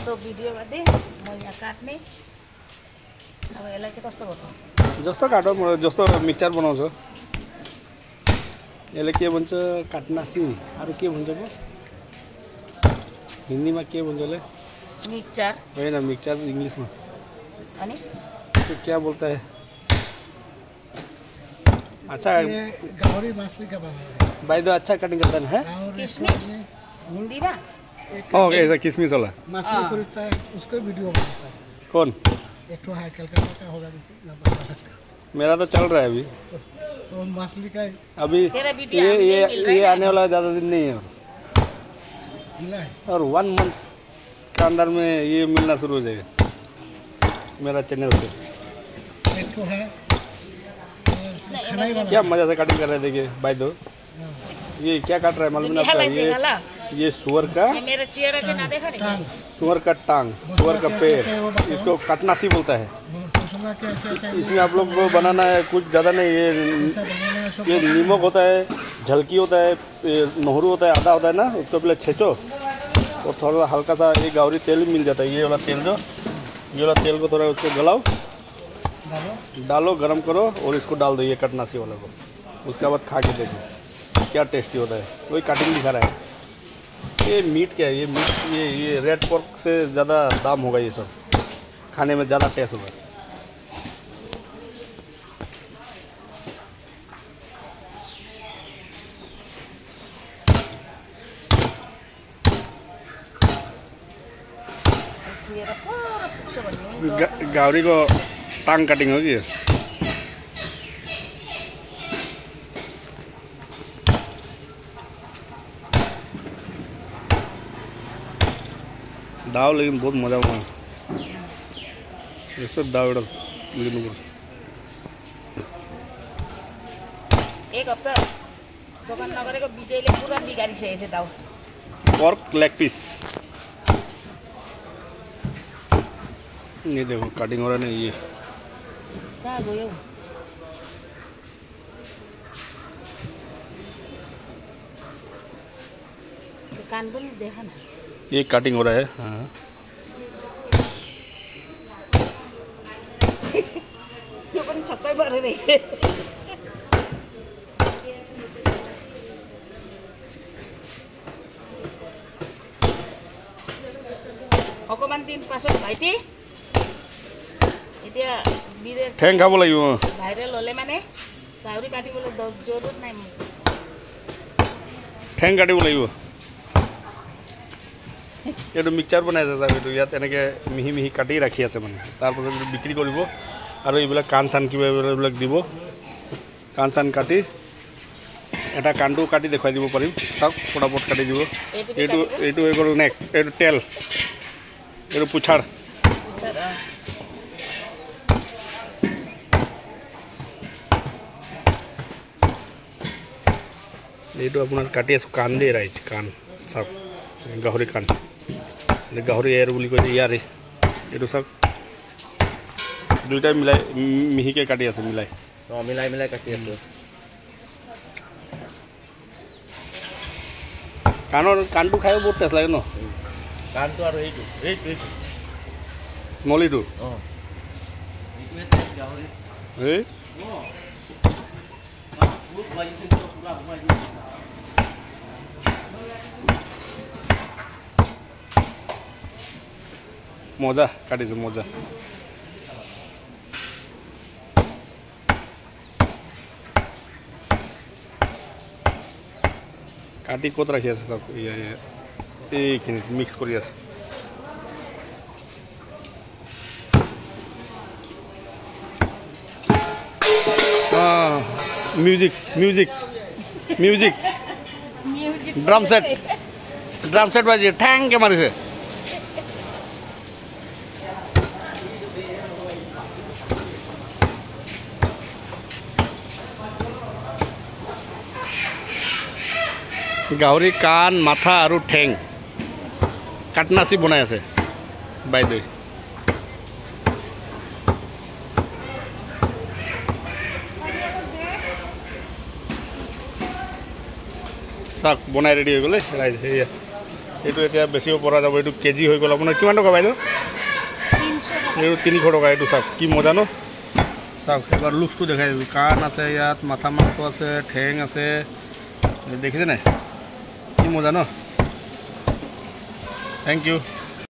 तो भिडियो गर्दै म यहाँ काट्ने अब यसलाई चाहिँ कस्तो गर्छु जस्तो काटो जस्तो मिक्सचर बनाउँछ यसले के भन्छ काटनासी अरू के भन्छ पो हिन्दीमा के भन्छ यसले मिक्सचर होइन मिक्सचर इंग्लिशमा अनि तो क्या बोलता है अच्छा ये गौरी मछली का बना है भाई दो अच्छा कटिंग करता है किसमिस हिन्दीमा ओके ऐसा किसमिस वाला मछली खरीदता है उसको वीडियो बनाता है कौन एक तो है कलकत्ता का होगा मेरा तो चल रहा है अभी तो मछली का अभी तेरा वीडियो ये आने वाला ज़्यादा दिन नहीं है मिला है और 1 मंथ के अंदर में ये मिलना शुरू हो जाएगा मेरा चैनल पे एक तो है क्या मजा से कटिंग कर रहे थे देखिए भाई दो ये क्या काट रहा है मालूम है आपका ये सुअर का मेरो चेहरा चाहिँ नदेखा नि सुअर का टांग सुअर का पैर इसको कटनासी बोलता है इसमें आप लोग को बनाना है कुछ ज़्यादा नहीं ये नीमक होता है झलकी होता है नहरू होता है आधा होता है ना उसको पहले छेचो और थोड़ा हल्का सा ये गावरी तेल मिल जाता है ये वाला तेल जो ये वाला तेल को थोड़ा उसको गलाओ डालो गरम करो और इसको डाल दो ये कटनासी वाले को उसके बाद खा के देखो क्या टेस्टी होता है वही कटिंग दिखा रहा है ये मीट क्या है ये मीट ये रेड पोर्क से ज़्यादा दाम होगा ये सब खाने में ज़्यादा टेस्ट होगा गावरी को टांग कटिंग होगी दाव लेकिन बहुत मजा हुआ यस्तो दाव एउटा लिनुपर्छ एक हप्ता दोकान नगरेको विजयले पुरा बिगारिसकेको छ दाउ पर्क लेग पीस ये देखो कटिंग हो रहा है ये कहाँ गयो कान पनि देखा न ये कटिंग हो रहा है हाँ यो पनि छक्कै परेर অকমান দিন পাছত ভাইটি এতিয়া বিৰে ঠেং খাব লাগিব ভাইৰেল হলে মানে গাহৰি কাটিবলৈ জৰুৰত নাই মোক ঠেং কাটিব লাগিব এইটো মিক্সচাৰ বনাই আছে চাবি ইয়াত এনেকৈ মিহি মিহি কাটি ৰাখি আছে মানে তাৰপাছত বিক্ৰী কৰিব আৰু এইবিলাক কাণ চান কিবা এইবিলাক দিব কাণ চান কাটি এটা কাণটো কাটি দেখুৱাই দিব পাৰিম চাওক ফটাফট কাটি দিব এইটো এইটো হৈ গ'ল নেক এইটো তেল এইটো পুছাৰ এইটো আপোনাৰ কাটি আছোঁ কাণ দিয়ে ৰাইজ কাণ চাওক গাহৰি কাণ গাহৰি এৰ বুলি কৈছে ইয়াৰে এইটো চাওক দুইটাই মিলাই মিহিকৈ কাটি আছে মিলাই মিলাই মিলাই কাটি আছোঁ কাণটো খায়ো বহুত টেষ্ট লাগে ন কাণটো আৰু এইটো নলীটো অঁ এই মজা কাটিছে মজা কাটি ক'ত ৰাখি আছে চাওক এইখিনিত মিক্স কৰি আছে music music music drum set बाजी ठैंग के मारे से गाहरी कान माथा और ठेंग काटनासी बनाई আছে বাইদেউ साक बनाई रेडी हो गए राइज এইটো এতিয়া বেচিব পৰা যাব এইটো কেজি হৈ গ'ল আপোনাৰ কিমান টকা বাইদেউ 300 টকা এইটো চাওক কি মজা ন চাওক এবাৰ লুকছটো দেখাই দিবি কাণ আছে ইয়াত মাথা মাংস আছে ঠেং আছে দেখিছে নাই কি মজা ন থেংক ইউ